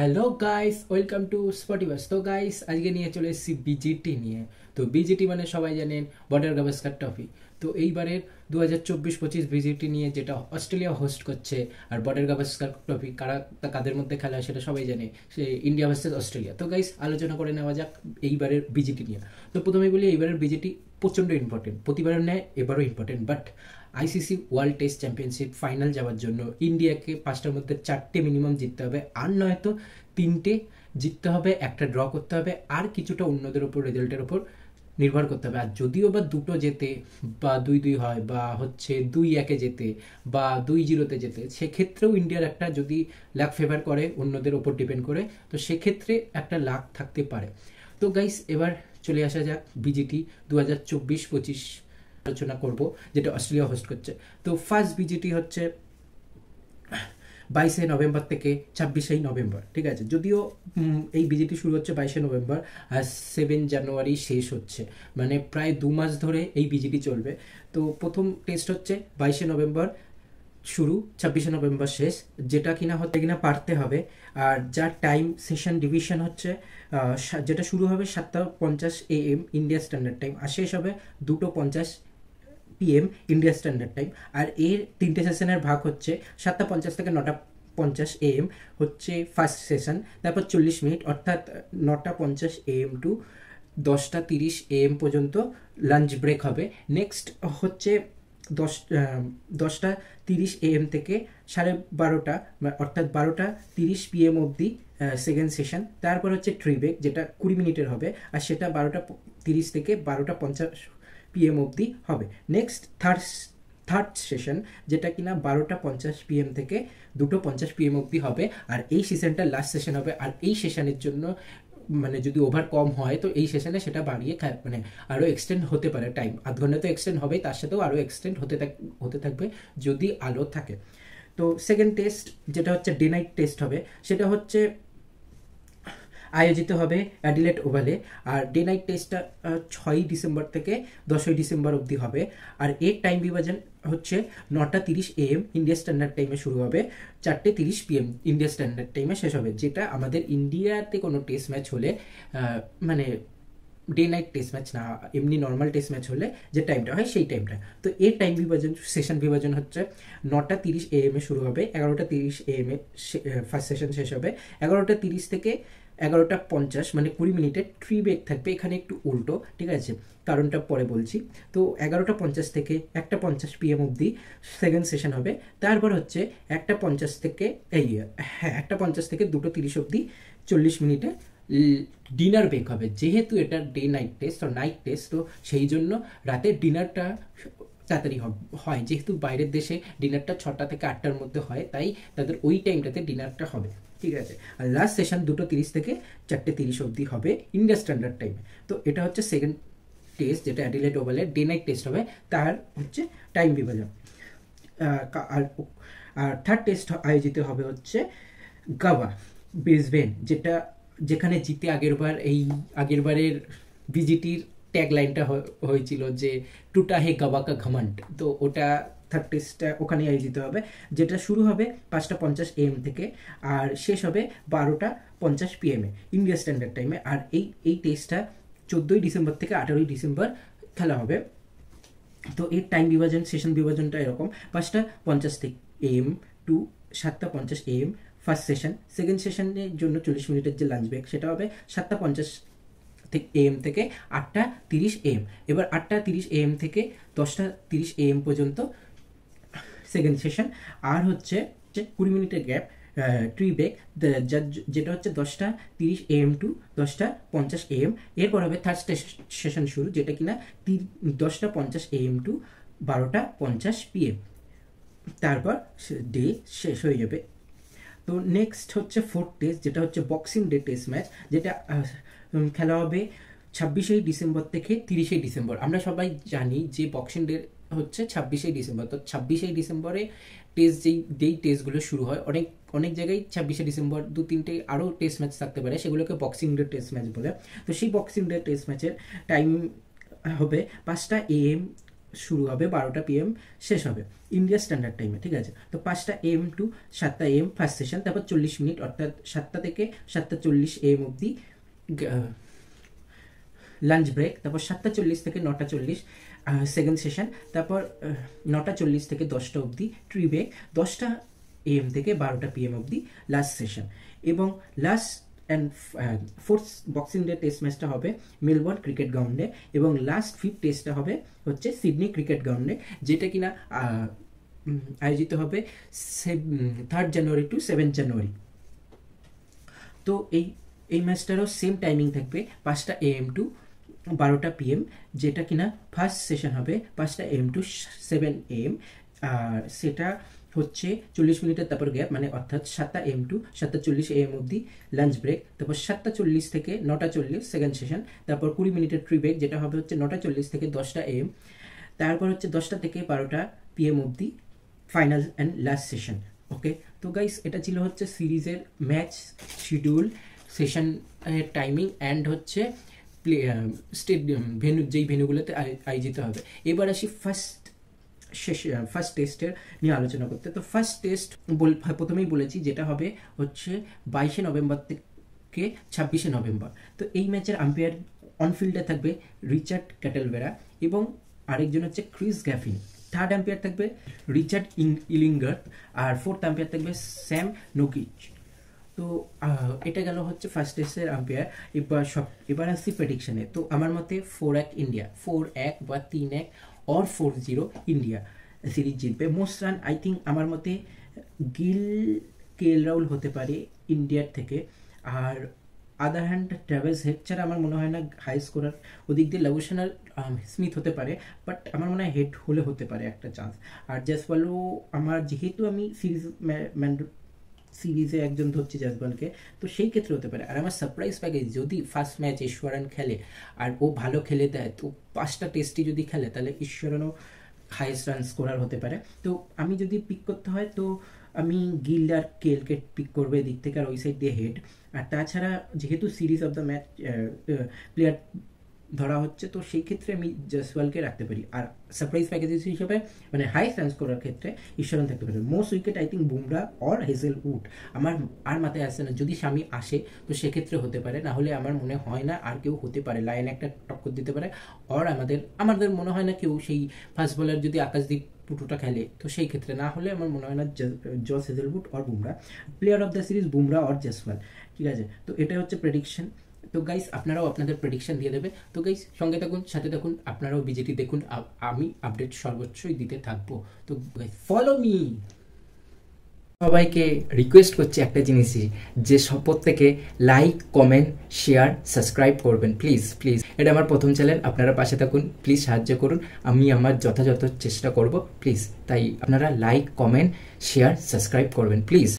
Hello guys, welcome to স্পটিভাস। তো guys, আজকে নিয়ে চলে এসেছি বিজিটি নিয়ে। তো বিজিটি মানে সবাই জানেন বর্ডার গাভাস্কার ট্রফি। তো এইবারের 2024-25 বিজিটি নিয়ে, যেটা অস্ট্রেলিয়া হোস্ট করছে, আর বর্ডার গাভাস্কার ট্রফি কাদের মধ্যে খেলা হয় সেটা সবাই জানে, সে ইন্ডিয়া ভার্সেস অস্ট্রেলিয়া। তো গাইস, আলোচনা করে নেওয়া যাক এইবারের বিজিটি নিয়ে। তো প্রথমে বলি, এইবারের বিজিটি প্রচণ্ড ইম্পর্টেন্ট, প্রতিবারের ন্যায় এবারও important. But ICC world test championship final যাওয়ার জন্য ইন্ডিয়াকে 5টার মধ্যে 4টে মিনিমাম জিততে হবে, আর নয়তো 3টে জিততে হবে, একটা ড্র করতে হবে, আর কিছুটা অন্যদের ওপর রেজাল্টের ওপর নির্ভর করতে হবে। আর যদিও বা দুটো জেতে, বা 2-2 হয়, বা হচ্ছে 2-1 জেতে, বা 2-0 জেতে, সেক্ষেত্রেও ইন্ডিয়ার একটা, যদি লাক ফেভার করে অন্যদের ওপর ডিপেন্ড করে, তো সেক্ষেত্রে একটা লাক থাকতে পারে। তো গাইস, এবার চলে আসা যাক বিজিটি 2024-25 আলোচনা করব, যেটা অস্ট্রেলিয়া হোস্ট করছে। তো ফার্স্ট বিজিটি হচ্ছে 22 নভেম্বর থেকে 26 নভেম্বর, ঠিক আছে। যদিও এই বিজিটি শুরু হচ্ছে 22 নভেম্বর, আর 7 জানুয়ারি শেষ হচ্ছে, মানে প্রায় 2 মাস ধরে এই বিজিটি চলবে। তো প্রথম টেস্ট হচ্ছে 22 নভেম্বর শুরু, 26 নভেম্বর শেষ, যেটা কিনা হতে কিনা পারতে হবে। আর যার টাইম সেশন ডিভিশন হচ্ছে, যেটা শুরু হবে 7:50 AM ইন্ডিয়া স্ট্যান্ডার্ড টাইম, আর শেষ হবে 2:50 PM ইন্ডিয়া স্ট্যান্ডার্ড টাইম। আর এর 3টে সেশনের ভাগ হচ্ছে, 7:50 থেকে 9:50 AM হচ্ছে ফার্স্ট সেশন, তারপর 40 মিনিট, অর্থাৎ 9:50 AM টু 10:30 AM পর্যন্ত লাঞ্চ ব্রেক হবে। নেক্সট হচ্ছে 10:30 AM থেকে 12:30, অর্থাৎ 12:30 PM অবধি সেকেন্ড সেশন। তারপর হচ্ছে ট্রি ব্রেক, যেটা 20 মিনিটের হবে, আর সেটা 12:30 থেকে 12:50 PM অবধি হবে। নেক্সট থার্ড সেশন, যেটা কিনা 12:50 PM থেকে 2:50 PM অবধি হবে, আর এই সেশনটা লাস্ট সেশন হবে। আর এই সেশনের জন্য, মানে যদি ওভার কম হয়, তো এই সেশনে সেটা বাড়িয়ে মানে আরও এক্সটেন্ড হতে পারে টাইম, আধ ঘন্টা তো এক্সটেন্ড হবেই, তার সাথেও আরও এক্সটেন্ড হতে থাকবে যদি আলো থাকে। তো সেকেন্ড টেস্ট, যেটা হচ্ছে ডে নাইট টেস্ট হবে, সেটা হচ্ছে আয়োজিত হবে অ্যাডিলেড ওভালে। আর ডে নাইট টেস্টটা 6 ডিসেম্বর থেকে 10 ডিসেম্বর অবধি হবে। আর এর টাইম বিভাজন হচ্ছে 9:30 AM ইন্ডিয়া স্ট্যান্ডার্ড টাইমে শুরু হবে, 4:30 PM ইন্ডিয়া স্ট্যান্ডার্ড টাইমে শেষ হবে। যেটা আমাদের ইন্ডিয়াতে কোনো টেস্ট ম্যাচ হলে, মানে ডে নাইট টেস্ট ম্যাচ না, এমনি নর্মাল টেস্ট ম্যাচ হলে যে টাইমটা হয় সেই টাইমটা। তো এর টাইম বিভাজন, সেশন বিভাজন হচ্ছে 9:30 AM শুরু হবে, 11:30 AM ফার্স্ট সেশন শেষ হবে। 11:30 থেকে 11:50, মানে 20 মিনিটের ট্রি ব্রেক থাকবে, এখানে একটু উল্টো, ঠিক আছে, কারণটা পরে বলছি। তো 11:50 থেকে 1:50 PM অবধি সেকেন্ড সেশন হবে। তারপর হচ্ছে 1:50 থেকে 1:50 থেকে 2:30 অবধি 40 মিনিটে ডিনার ব্রেক হবে। যেহেতু এটা ডে নাইট টেস্ট, তো নাইট টেস্ট, তো সেই জন্য রাতে ডিনারটা তাড়াতাড়ি হয়, যেহেতু বাইরের দেশে ডিনারটা 6টা থেকে 8টার মধ্যে হয়, তাই তাদের ওই টাইমটাতে ডিনারটা হবে, ঠিক আছে। আর লাস্ট সেশন 2:30 থেকে 4:30 অবধি হবে ইন্ডিয়া স্ট্যান্ডার্ড টাইমে। তো এটা হচ্ছে সেকেন্ড টেস্ট, যেটা অ্যাডিলেড ওভালে ডে নাইট টেস্ট হবে, তার হচ্ছে টাইম বিভাজন। আর থার্ড টেস্ট আয়োজিত হবে হচ্ছে গাভা, ব্রিসবেন, যেখানে জিতে আগেরবারের বিজিটির ট্যাগ লাইনটা হয়েছিল যে টুটা হে গাভা কা ঘমন্ড। তো ওটা থার্ড টেস্টটা ওখানে আয়োজিত হবে, যেটা শুরু হবে 5:50 AM থেকে, আর শেষ হবে 12:50 PM ইন্ডিয়া স্ট্যান্ডার্ড টাইমে। আর এই টেস্টটা 14 ডিসেম্বর থেকে 18 ডিসেম্বর খেলা হবে। তো এর টাইম বিভাজন, সেশন বিভাজনটা এরকম: 5:50 AM to 7:50 AM first session. Second সেশনের জন্য 40 মিনিটের যে লাঞ্চ ব্রেক, সেটা হবে 7:50 AM থেকে 8:30 AM। এবার 8:30 AM থেকে 10:30 AM পর্যন্ত সেকেন্ড সেশন। আর হচ্ছে 20 মিনিটের গ্যাপ, ট্রি ব্রেক, যেটা হচ্ছে 10:30 AM টু 10:50 AM। এরপর হবে থার্ড সেশন শুরু, যেটা কিনা 10:50 AM টু 12:50 PM। তারপর ডে শেষ হয়ে যাবে। তো নেক্সট হচ্ছে ফোর্থ টেস্ট, যেটা হচ্ছে বক্সিং ডে টেস্ট ম্যাচ, যেটা খেলা হবে 26 ডিসেম্বর থেকে 30 ডিসেম্বর। আমরা সবাই জানি যে বক্সিং ডে হচ্ছে 26 ডিসেম্বর। তো 26 ডিসেম্বরে যেই টেস্টগুলো শুরু হয়, অনেক অনেক জায়গায় 26 ডিসেম্বর 2-3টে আরও টেস্ট ম্যাচ থাকতে পারে, সেগুলোকে বক্সিং ডে টেস্ট ম্যাচ বলে। তো সেই বক্সিং ডে টেস্ট ম্যাচের টাইম হবে 5টা AM শুরু হবে, 12টা PM শেষ হবে ইন্ডিয়া স্ট্যান্ডার্ড টাইমে, ঠিক আছে। তো 5টা AM টু 7টা AM ফার্স্ট সেশন, তারপর 40 মিনিট অর্থাৎ 7টা থেকে 7:40 AM অবধি লাঞ্চ ব্রেক, তারপর 7:40 থেকে 9:40 সেকেন্ড সেশন, তারপর 9:40 থেকে 10টা অবধি ট্রি ব্রেক, 10টা AM থেকে 12টা PM অবধি লাস্ট সেশন। এবং last and fourth boxing day test ম্যাচটা হবে মেলবোর্ন ক্রিকেট গ্রাউন্ডে, এবং লাস্ট 5th টেস্টটা হবে হচ্ছে সিডনি ক্রিকেট গ্রাউন্ডে, যেটা কিনা আয়োজিত হবে 3rd জানুয়ারি টু 7th জানুয়ারি। তো এই ম্যাচটারও সেম টাইমিং থাকবে 5টা AM টু 12টা PM, যেটা কিনা ফার্স্ট সেশন হবে 5টা AM টু 7 AM, আর সেটা হচ্ছে 40 মিনিটের তারপর গ্যাপ, মানে অর্থাৎ 7টা AM টু 7:40 AM অবধি লাঞ্চ ব্রেক, তারপর 7:40 থেকে 9:40 সেকেন্ড সেশন, তারপর 20 মিনিটের ট্রি ব্রেক, যেটা হবে হচ্ছে 9:40 থেকে 10টা AM, তারপর হচ্ছে 10টা থেকে 12টা PM অবধি ফাইনাল অ্যান্ড লাস্ট সেশন। ওকে, তো গাইস এটা ছিল হচ্ছে সিরিজের match schedule, session timing and হচ্ছে স্টেডিয়াম ভেন্যু, যেই ভেন্যুগুলোতে আয়োজিত হবে। এবার আসি ফার্স্ট টেস্টের নিয়ে আলোচনা করতে। তো ফার্স্ট টেস্ট প্রথমেই বলেছি, যেটা হবে হচ্ছে 22শে নভেম্বর থেকে 26শে নভেম্বর। তো এই ম্যাচের আম্পায়ার অনফিল্ডে থাকবে রিচার্ড ক্যাটেলবেরা এবং আরেকজন হচ্ছে ক্রিস গ্যাফিন। থার্ড আম্পায়ার থাকবে রিচার্ড ইলিঙ্গার, আর ফোর্থ আম্পায়ার থাকবে স্যাম নোকিচ। তো এটা গেল হচ্ছে ফার্স্ট টেস্টের আম্পায়ার। এবার আসছি প্রেডিকশনে। তো আমার মতে 4-1 ইন্ডিয়া, 4-1 বা 3-1 or 4-0 ইন্ডিয়া সিরিজ জিতবে। মোস্ট রান আই থিঙ্ক আমার মতে গিল KL রাহুল হতে পারে ইন্ডিয়ার থেকে, আর আদার হ্যান্ড ট্রাভেলস হেড ছাড়া আমার মনে হয় না হাই স্কোরার। ওদিক দিয়ে লাবুশান আর স্মিথ হতে পারে, বাট আমার মনে হয় হেড হলে হতে পারে একটা চান্স। আর জয়সওয়ালও আমার, যেহেতু আমি সিরিজে একজন ধরছি জয়সওয়ালকে, তো সেই ক্ষেত্রে হতে পারে। আর আমার সারপ্রাইজ প্যাকেজ, যদি ফার্স্ট ম্যাচ ঈশ্বরন খেলে আর ও ভালো খেলে দেয়, তো 5টা টেস্টই যদি খেলে, তাহলে ঈশ্বরনও হাইয়েস্ট রান স্কোরার হতে পারে। তো আমি যদি পিক করতে হয়, তো আমি গিল আর KLকে পিক করবো এদিক থেকে, আর ওই সাইড দিয়ে হেড। আর তাছাড়া যেহেতু series of the match player ধরা হচ্ছে, তো সেই ক্ষেত্রে আমি জয়সওয়ালকে রাখতে পারি। আর সারপ্রাইজ প্যাকেজেস হিসেবে মানে হাই রান করার ক্ষেত্রে ঈশ্বরন থাকতে পারে। Most wicket I think Bumrah or Hazlewood. আমার আর মাথায় আসছে না, যদি স্বামী আসে তো সেক্ষেত্রে হতে পারে, না হলে আমার মনে হয় না আর কেউ হতে পারে। লাইন একটা টক্কর দিতে পারে, অর আমাদের মনে হয় না কেউ সেই ফাস্ট বলার যদি আকাশদীপ পুটুটা খেলে, তো সেই ক্ষেত্রে, না হলে আমার মনে হয় না Josh Hazlewood or Bumrah. Player of the series Bumrah or Jaiswal, ঠিক আছে। তো এটা হচ্ছে প্রেডিকশন। তো গাইস আপনারাও আপনাদের প্রেডিকশন দিয়ে দেবে। তো গাইস সঙ্গে থাকুন, সাথে থাকুন, আপনারাও বিজেটি দেখুন, আমি আপডেট সর্বোচ্চই দিতে থাকবো। তো গাইস ফলো মি। সবাইকে রিকোয়েস্ট করছি একটা জিনিসই, যে প্রত্যেকে লাইক, কমেন্ট, শেয়ার, সাবস্ক্রাইব করবেন প্লিজ প্লিজ। এটা আমার প্রথম চ্যানেল, আপনারা পাশে থাকুন প্লিজ, সাহায্য করুন, আমি আমার যথাযথ চেষ্টা করব প্লিজ। তাই আপনারা লাইক, কমেন্ট, শেয়ার, সাবস্ক্রাইব করবেন প্লিজ।